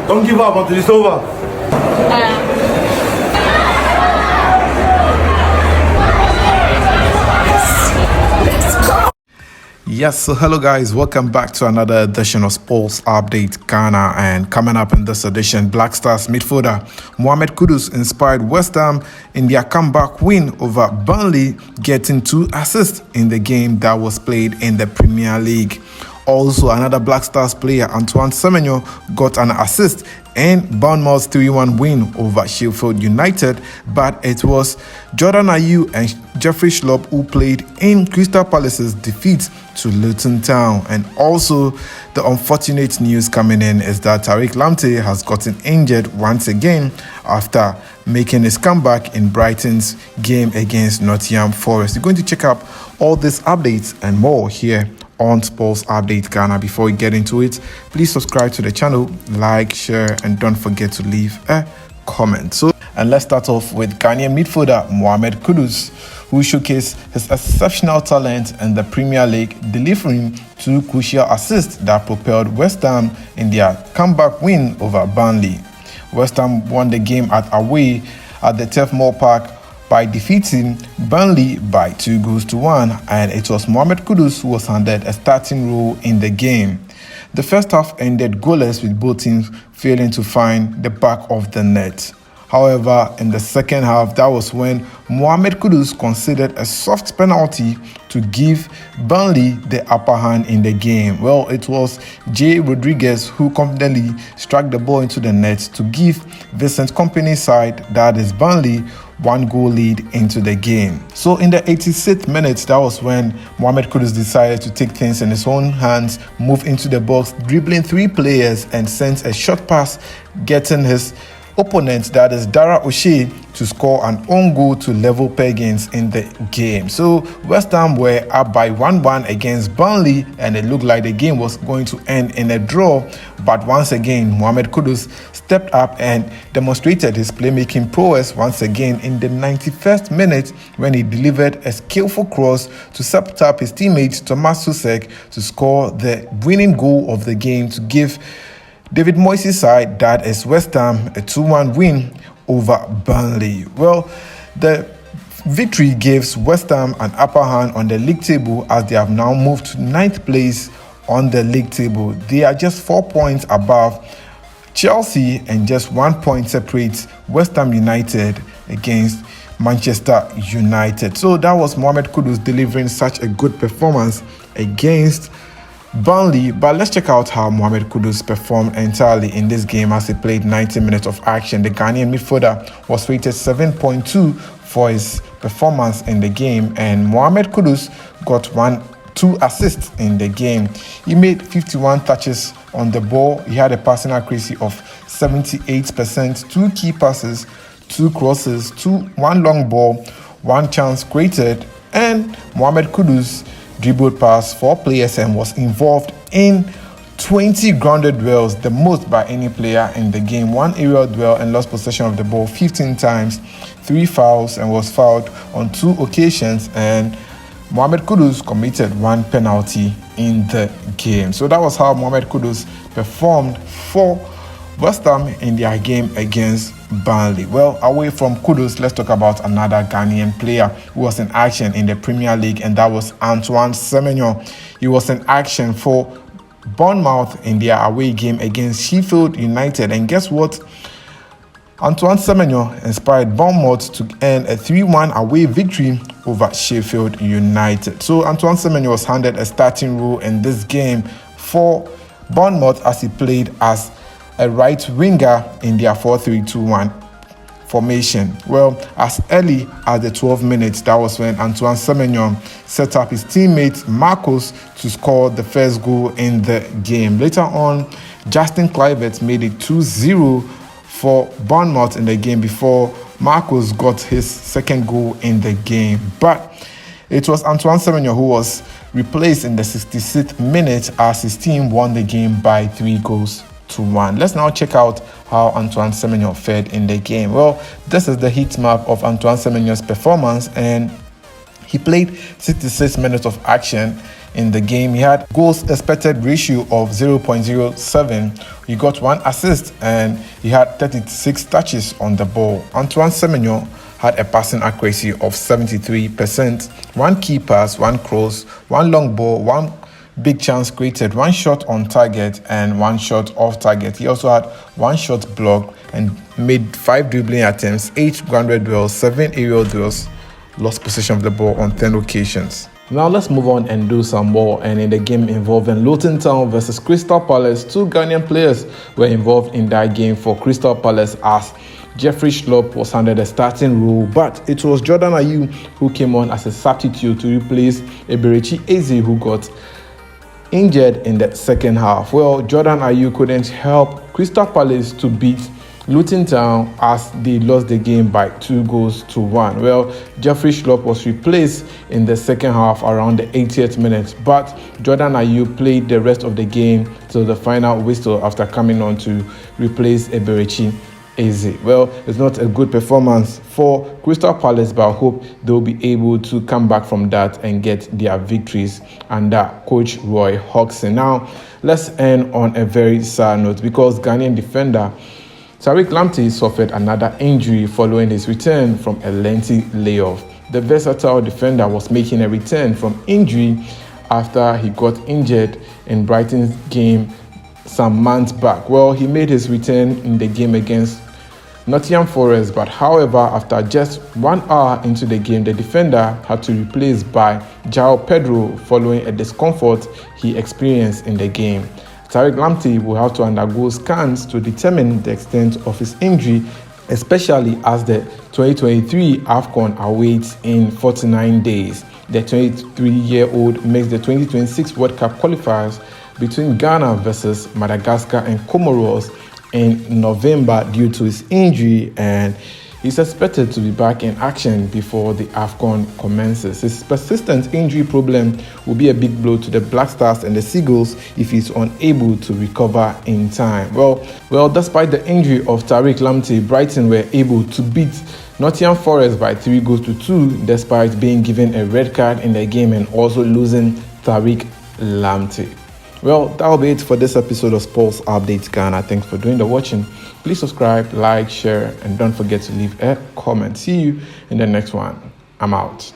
Don't give up until it's over. Yes, so hello guys, welcome back to another edition of Sports Update Ghana. And coming up in this edition, Black Stars midfielder Mohamed Kudus inspired West Ham in their comeback win over Burnley, getting 2 assists in the game that was played in the Premier League. Also, another Black Stars player, Antoine Semenyo, got an assist in Bournemouth's 3-1 win over Sheffield United, but it was Jordan Ayew and Jeffrey Schlupp who played in Crystal Palace's defeat to Luton Town. And also, the unfortunate news coming in is that Tariq Lamptey has gotten injured once again after making his comeback in Brighton's game against Nottingham Forest. You're going to check out all these updates and more here on Sports Update Ghana. Before we get into it, please subscribe to the channel, like, share, and don't forget to leave a comment. And let's start off with Ghanaian midfielder Mohamed Kudus, who showcased his exceptional talent in the Premier League, delivering 2 crucial assists that propelled West Ham in their comeback win over Burnley. West Ham won the game away at the Turf Moor Park by defeating Burnley by 2-1, and it was Mohamed Kudus who was handed a starting role in the game. The first half ended goalless, with both teams failing to find the back of the net. However, in the second half, that was when Mohamed Kudus conceded a soft penalty to give Burnley the upper hand in the game. Well, it was Jay Rodriguez who confidently struck the ball into the net to give Vincent Kompany's side, that is Burnley, 1-goal lead into the game. So in the 86th minute, that was when Mohamed Kudus decided to take things in his own hands, move into the box, dribbling 3 players and sent a short pass, getting his opponent, that is Dara O'Shea, to score an own goal to level peggings in the game. So West Ham were up by 1-1 against Burnley, and it looked like the game was going to end in a draw. But once again, Mohamed Kudus stepped up and demonstrated his playmaking prowess once again in the 91st minute when he delivered a skillful cross to set up his teammate Thomas Susek to score the winning goal of the game to give David Moyes' side, that is West Ham, a 2-1 win over Burnley. Well, the victory gives West Ham an upper hand on the league table as they have now moved to 9th place on the league table. They are just 4 points above Chelsea and just 1 point separates West Ham United against Manchester United. So that was Mohamed Kudus delivering such a good performance against Burnley. But let's check out how Mohamed Kudus performed entirely in this game as he played 90 minutes of action. The Ghanaian midfielder was rated 7.2 for his performance in the game, and Mohamed Kudus got 2 assists in the game. He made 51 touches on the ball. He had a passing accuracy of 78%, 2 key passes, 2 crosses, 1 long ball, 1 chance created, and Mohamed Kudus dribbled past 4 players and was involved in 20 grounded duels, the most by any player in the game. 1 aerial duel and lost possession of the ball 15 times, 3 fouls and was fouled on 2 occasions, and Mohamed Kudus committed 1 penalty in the game. So that was how Mohamed Kudus performed for West Ham in their game against Burnley. Well, away from Kudus, let's talk about another Ghanaian player who was in action in the Premier League, and that was Antoine Semenyo. He was in action for Bournemouth in their away game against Sheffield United, and guess what? Antoine Semenyo inspired Bournemouth to earn a 3-1 away victory over Sheffield United. So Antoine Semenyo was handed a starting role in this game for Bournemouth as he played as a right winger in their 4-3-2-1 formation. Well, as early as the 12 minutes, that was when Antoine Semenyo set up his teammate Marcus to score the first goal in the game. Later on, Justin Kluivert made it 2-0 for Bournemouth in the game before Marcus got his second goal in the game. But it was Antoine Semenyo who was replaced in the 66th minute as his team won the game by 3-1. Let's now check out how Antoine Semenyo fared in the game. Well, this is the heat map of Antoine Semenyo's performance, and he played 66 minutes of action in the game. He had goals expected ratio of 0.07. He got 1 assist and he had 36 touches on the ball. Antoine Semenyo had a passing accuracy of 73%, 1 key pass, 1 cross, 1 long ball, 1 big chance created, 1 shot on target and 1 shot off target. He also had 1 shot blocked and made 5 dribbling attempts, 8 grounded duels, 7 aerial duels, lost possession of the ball on 10 occasions. Now let's move on and do some more. And in the game involving Luton Town versus Crystal Palace, 2 Ghanaian players were involved in that game for Crystal Palace as Jeffrey Schlupp was under the starting role, but it was Jordan Ayew who came on as a substitute to replace Eberechi Eze, who got injured in the second half. Well, Jordan Ayew couldn't help Crystal Palace to beat Luton Town as they lost the game by 2-1. Well, Jeffrey Schlupp was replaced in the second half around the 80th minute, but Jordan Ayew played the rest of the game till the final whistle after coming on to replace Eberechi Eze. Well, it's not a good performance for Crystal Palace, but I hope they'll be able to come back from that and get their victories under coach Roy Hodgson. Now, let's end on a very sad note because Ghanaian defender Tariq Lamptey suffered another injury following his return from a lengthy layoff. The versatile defender was making a return from injury after he got injured in Brighton's game some months back. Well, he made his return in the game against Nottingham Forest, but however, after just 1 hour into the game, the defender had to be replaced by João Pedro following a discomfort he experienced in the game. Tariq Lamptey will have to undergo scans to determine the extent of his injury, especially as the 2023 AFCON awaits in 49 days. The 23-year-old makes the 2026 World Cup qualifiers between Ghana versus Madagascar and Comoros in November due to his injury, and he's expected to be back in action before the AFCON commences. His persistent injury problem will be a big blow to the Black Stars and the Seagulls if he's unable to recover in time. Well, despite the injury of Tariq Lamptey, Brighton were able to beat Nottingham Forest by 3-2 despite being given a red card in the game and also losing Tariq Lamptey. Well, that'll be it for this episode of Sports Update Ghana. Thanks for doing the watching. Please subscribe, like, share, and don't forget to leave a comment. See you in the next one. I'm out.